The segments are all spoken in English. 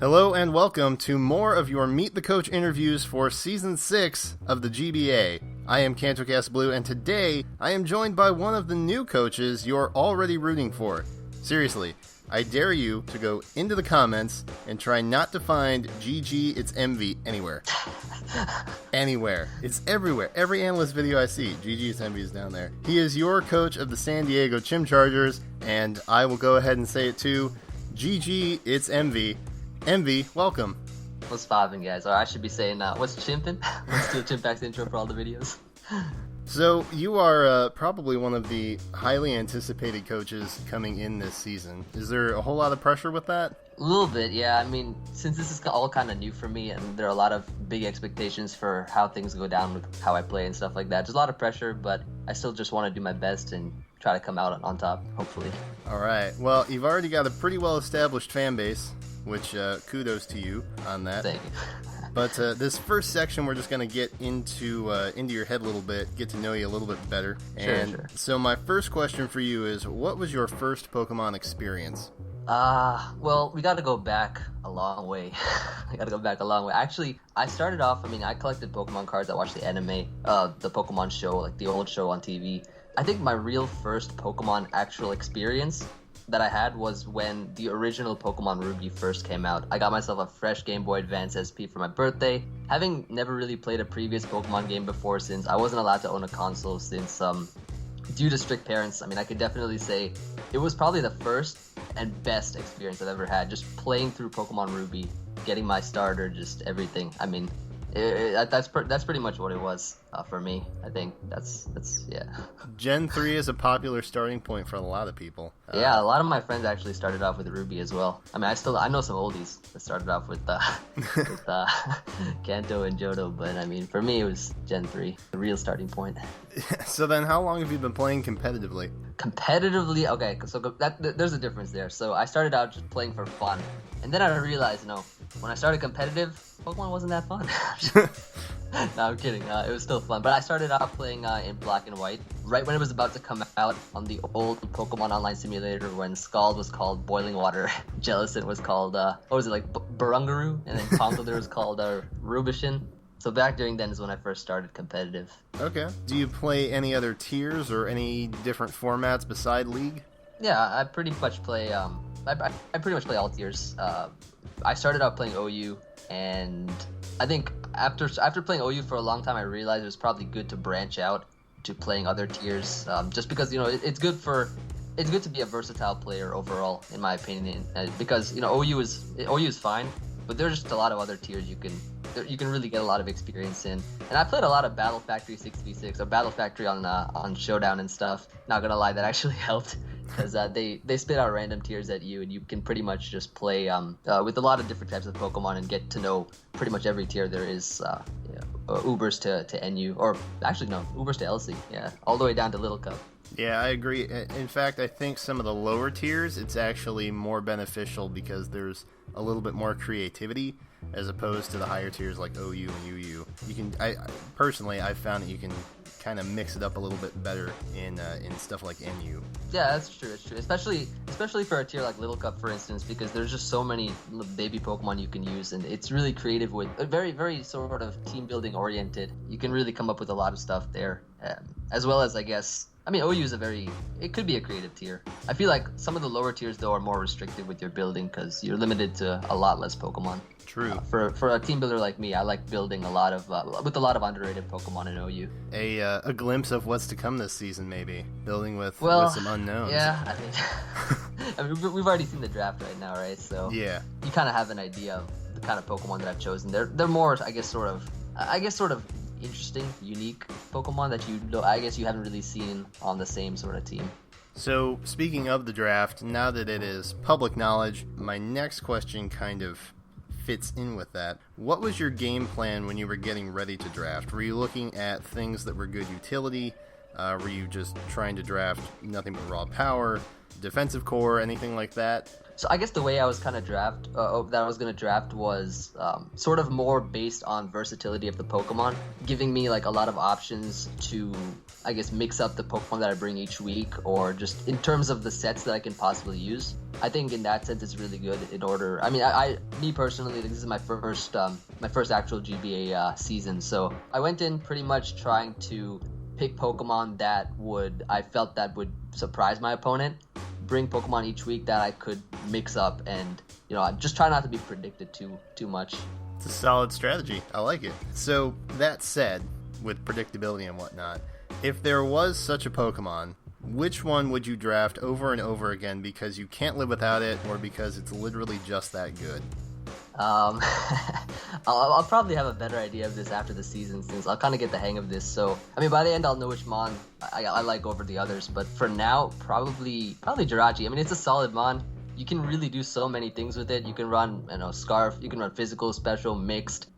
Hello and welcome to more of your Meet the Coach interviews for Season 6 of the GBA. I am Chimchargers Blue, and today I am joined by one of the new coaches you're already rooting for. Seriously, I dare you to go into the comments and try not to find GG It's Envy anywhere. Anywhere. It's everywhere. Every analyst video I see, GG It's Envy is down there. He is your coach of the San Diego Chimchargers, and I will go ahead and say it too. GG It's Envy. Envy, welcome. What's poppin', guys? Or I should be saying, what's chimpin'? Let's do a Chimpax intro for all the videos. So, you are probably one of the highly anticipated coaches coming in this season. Is there a whole lot of pressure with that? A little bit, yeah. I mean, since this is all kind of new for me, and there are a lot of big expectations for how things go down with how I play and stuff like that, there's a lot of pressure, but I still just want to do my best and try to come out on top, hopefully. All right. Well, you've already got a pretty well-established fan base, which kudos to you on that. Thank you. But this first section, we're just going to get into your head a little bit, get to know you a little bit better. Sure. So my first question for you is, what was your first Pokemon experience? Well, we got to go back a long way. Actually, I started off, I collected Pokemon cards. I watched the anime, the Pokemon show, like the old show on TV. I think my real first Pokemon actual experience that I had was when the original Pokemon Ruby first came out. I got myself a fresh Game Boy Advance SP for my birthday. Having never really played a previous Pokemon game before, since I wasn't allowed to own a console since, due to strict parents, I could definitely say it was probably the first and best experience I've ever had. Just playing through Pokemon Ruby, getting my starter, just everything. That's pretty much what it was for me. I think that's yeah. Gen 3 is a popular starting point for a lot of people. Yeah, a lot of my friends actually started off with Ruby as well. I know some oldies that started off with Kanto and Johto, but for me it was Gen 3, the real starting point. So then, how long have you been playing competitively? Competitively, okay, so there's a difference there. So I started out just playing for fun, and then I realized, when I started competitive, Pokemon wasn't that fun. No, I'm kidding. It was still fun. But I started out playing in Black and White, right when it was about to come out on the old Pokemon Online Simulator, when Scald was called Boiling Water, Jellicent was called, Barungaroo, and then Conkeldurr was called Rubishin. So back during then is when I first started competitive. Okay. Do you play any other tiers or any different formats beside League? Yeah, I pretty much play I pretty much play all tiers. I started out playing OU, and I think after playing OU for a long time, I realized it was probably good to branch out to playing other tiers, just because it's good to be a versatile player overall, in my opinion, because OU is fine, but there's just a lot of other tiers you can really get a lot of experience in. And I played a lot of Battle Factory 6v6 or Battle Factory on Showdown and stuff. Not gonna lie, that actually helped, because they spit out random tiers at you, and you can pretty much just play with a lot of different types of Pokemon and get to know pretty much every tier there is. Ubers to NU, or actually no, Ubers to LC, yeah, all the way down to Little Cup. Yeah, I agree. In fact, I think some of the lower tiers, it's actually more beneficial because there's a little bit more creativity as opposed to the higher tiers like OU and UU. I've found that you can kind of mix it up a little bit better in stuff like NU. Yeah, that's true. It's true, especially for a tier like Little Cup, for instance, because there's just so many baby Pokemon you can use, and it's really creative with very, very sort of team building oriented. You can really come up with a lot of stuff there, as well as, I guess. OU is it could be a creative tier. I feel like some of the lower tiers, though, are more restricted with your building because you're limited to a lot less Pokemon. True. For a team builder like me, I like building with a lot of underrated Pokemon in OU. A glimpse of what's to come this season, maybe. Building with some unknowns. Yeah, we've already seen the draft right now, right? So yeah, you kind of have an idea of the kind of Pokemon that I've chosen. They're more, I guess, sort of interesting, unique Pokemon that you haven't really seen on the same sort of team. So, speaking of the draft, now that it is public knowledge, my next question kind of fits in with that. What was your game plan when you were getting ready to draft? Were you looking at things that were good utility? Were you just trying to draft nothing but raw power? defensive core, anything like that? So I guess the way I was kind of that I was going to draft was sort of more based on versatility of the Pokemon, giving me like a lot of options to, I guess, mix up the Pokemon that I bring each week, or just in terms of the sets that I can possibly use. I think in that sense it's really good. In order, I mean, me personally, this is my first actual GBA season, so I went in pretty much trying to pick Pokemon that I felt would surprise my opponent, bring Pokemon each week that I could mix up, and just try not to be predicted too much. It's a solid strategy. I like it. So that said, with predictability and whatnot, if there was such a Pokemon, which one would you draft over and over again because you can't live without it, or because it's literally just that good? I'll probably have a better idea of this after the season, since I'll kind of get the hang of this. So, I mean, by the end, I'll know which Mon I like over the others. But for now, probably Jirachi. I mean, it's a solid Mon. You can really do so many things with it. You can run, Scarf. You can run physical, special, mixed,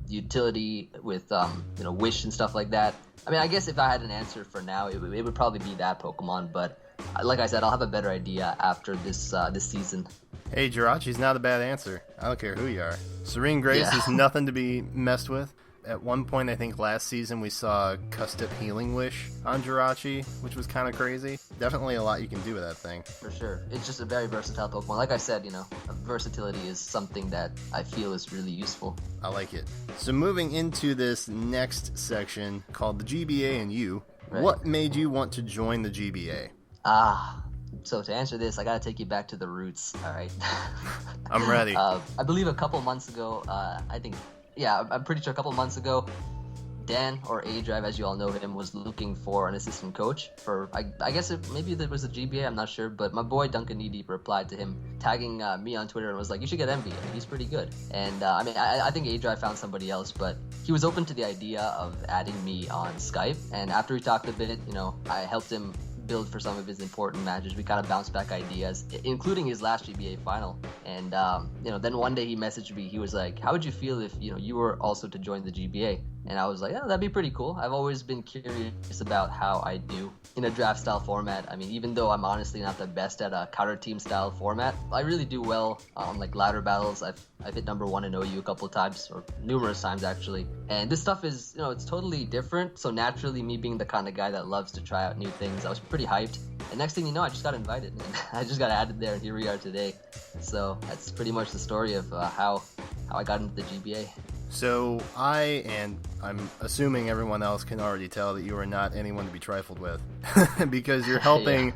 utility with, Wish and stuff like that. I mean, I guess if I had an answer for now, it would probably be that Pokemon. But like I said, I'll have a better idea after this season. Hey, Jirachi's not a bad answer. I don't care who you are. Serene Grace is nothing to be messed with. At one point, I think last season, we saw custom Healing Wish on Jirachi, which was kind of crazy. Definitely a lot you can do with that thing. For sure. It's just a very versatile Pokemon. Like I said, versatility is something that I feel is really useful. I like it. So moving into this next section called the GBA and you, right. What made you want to join the GBA? So to answer this, I gotta take you back to the roots, all right? I'm ready. I believe a couple months ago, I'm pretty sure a couple months ago, Dan, or A-Drive, as you all know him, was looking for an assistant coach for, I guess maybe there was a GBA, I'm not sure, but my boy Duncan Kneedeep replied to him, tagging me on Twitter, and was like, you should get Envy, he's pretty good. And I think A-Drive found somebody else, but he was open to the idea of adding me on Skype, and after we talked a bit, I helped him build for some of his important matches. We kind of bounced back ideas, including his last GBA final. And then one day he messaged me. He was like, "How would you feel if you were also to join the GBA?" And I was like, "Yeah, that'd be pretty cool." I've always been curious about how I do in a draft style format. I mean, even though I'm honestly not the best at a counter team style format, I really do well on like ladder battles. I've hit number 1 in OU a couple times, or numerous times actually. And this stuff is, it's totally different. So naturally, me being the kind of guy that loves to try out new things, I was pretty hyped. And next thing you know, I just got invited, and I just got added there, and here we are today. So that's pretty much the story of how I got into the GBA. So I'm assuming everyone else can already tell that you are not anyone to be trifled with, because you're helping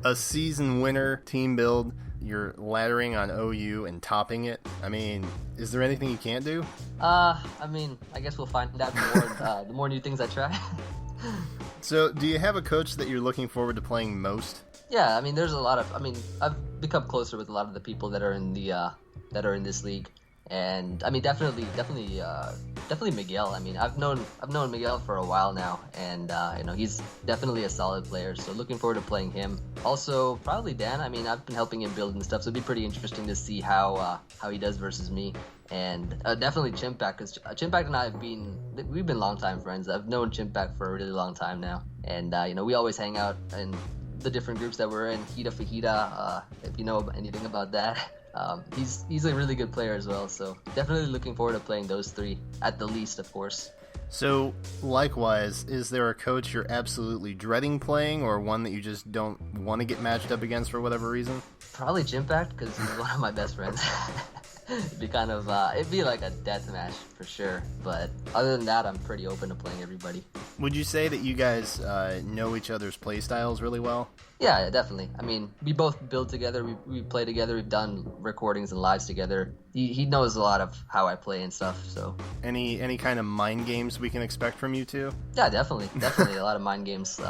a season winner team build. You're laddering on OU and topping it. I mean, is there anything you can't do? I guess we'll find out the more new things I try. So, do you have a coach that you're looking forward to playing most? Yeah, there's a lot of. I've become closer with a lot of the people that are in this league, and definitely Miguel. I've known Miguel for a while now, and he's definitely a solid player. So looking forward to playing him. Also, probably Dan. I've been helping him build and stuff, so it'd be pretty interesting to see how he does versus me. And definitely Chimpak, because Chimpak and I we've been longtime friends. I've known Chimpak for a really long time now, and we always hang out in the different groups that we're in. Hida Fajita, if you know anything about that. He's a really good player as well, so definitely looking forward to playing those three, at the least, of course. So, likewise, is there a coach you're absolutely dreading playing, or one that you just don't want to get matched up against for whatever reason? Probably Chimpak, because he's one of my best friends. It'd be like a death match for sure, but other than that, I'm pretty open to playing everybody. Would you say that you guys know each other's play styles really well? Yeah, definitely. We both build together, we play together, we've done recordings and lives together. He knows a lot of how I play and stuff, so. Any kind of mind games we can expect from you two? Yeah, definitely a lot of mind games.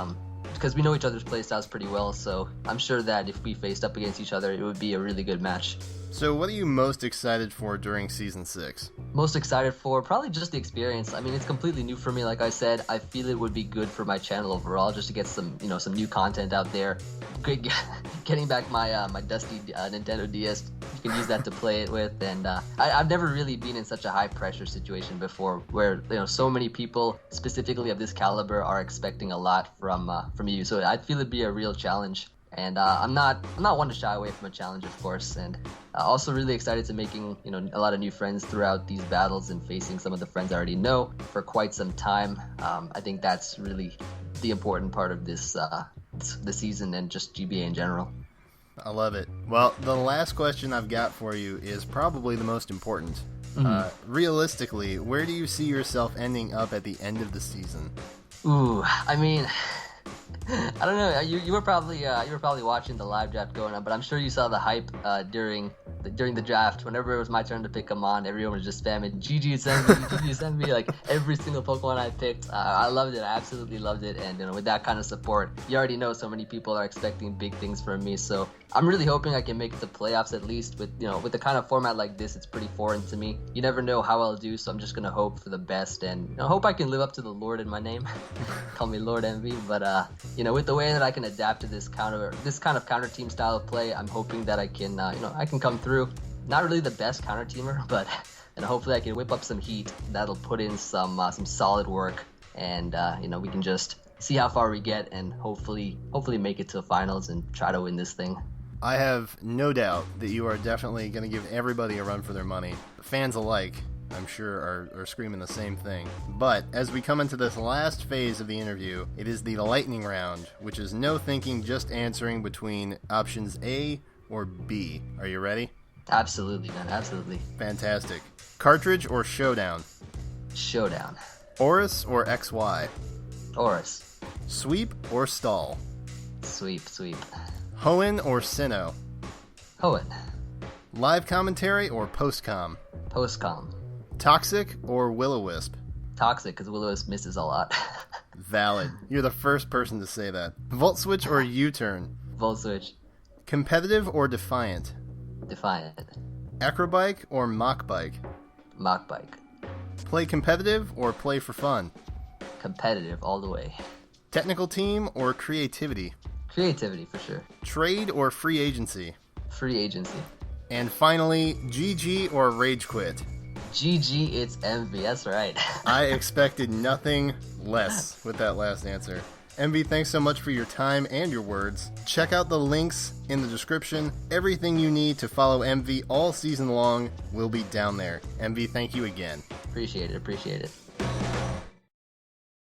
Because we know each other's play styles pretty well, so I'm sure that if we faced up against each other, it would be a really good match. So what are you most excited for during Season 6? Most excited for? Probably just the experience. It's completely new for me, like I said. I feel it would be good for my channel overall, just to get some new content out there. Getting back my dusty Nintendo DS, you can use that to play it with. And I've never really been in such a high-pressure situation before, where so many people, specifically of this caliber, are expecting a lot from you. So I feel it'd be a real challenge. And I'm not one to shy away from a challenge, of course, and also really excited to making a lot of new friends throughout these battles and facing some of the friends I already know for quite some time. I think that's really the important part of this the season and just GBA in general. I love it. Well, the last question I've got for you is probably the most important. Realistically, where do you see yourself ending up at the end of the season? Ooh, I mean, I don't know. You were probably watching the live draft going on, but I'm sure you saw the hype during the draft. Whenever it was my turn to pick them on, everyone was just spamming GG send me, GG send me, like every single Pokemon I picked. I loved it. I absolutely loved it. And with that kind of support, you already know so many people are expecting big things from me. So I'm really hoping I can make the playoffs at least. With the kind of format like this, it's pretty foreign to me. You never know how I'll do, so I'm just gonna hope for the best and hope I can live up to the Lord in my name. Call me Lord Envy, but with the way that I can adapt to this kind of counter team style of play, I'm hoping that I can I can come through. Not really the best counter teamer, but and hopefully I can whip up some heat that'll put in some solid work, and we can just see how far we get and hopefully make it to the finals and try to win this thing. I have no doubt that you are definitely going to give everybody a run for their money. Fans alike, I'm sure, are screaming the same thing. But as we come into this last phase of the interview, it is the lightning round, which is no thinking, just answering between options A or B. Are you ready? Absolutely, man. Absolutely. Fantastic. Cartridge or Showdown? Showdown. Oris or XY? Oris. Sweep or Stall? Sweep. Hoenn or Sinnoh? Hoenn. Live commentary or postcom? Postcom. Toxic or Will-O-Wisp? Toxic, because Will-O-Wisp misses a lot. Valid. You're the first person to say that. Volt Switch or U-Turn? Volt Switch. Competitive or Defiant? Defiant. Acrobike or Mach Bike? Mach Bike. Play competitive or play for fun? Competitive all the way. Technical team or creativity? Creativity, for sure. Trade or free agency? Free agency. And finally, GG or rage quit? GG, it's Envy. That's right. I expected nothing less with that last answer. Envy, thanks so much for your time and your words. Check out the links in the description. Everything you need to follow Envy all season long will be down there. Envy, thank you again. Appreciate it.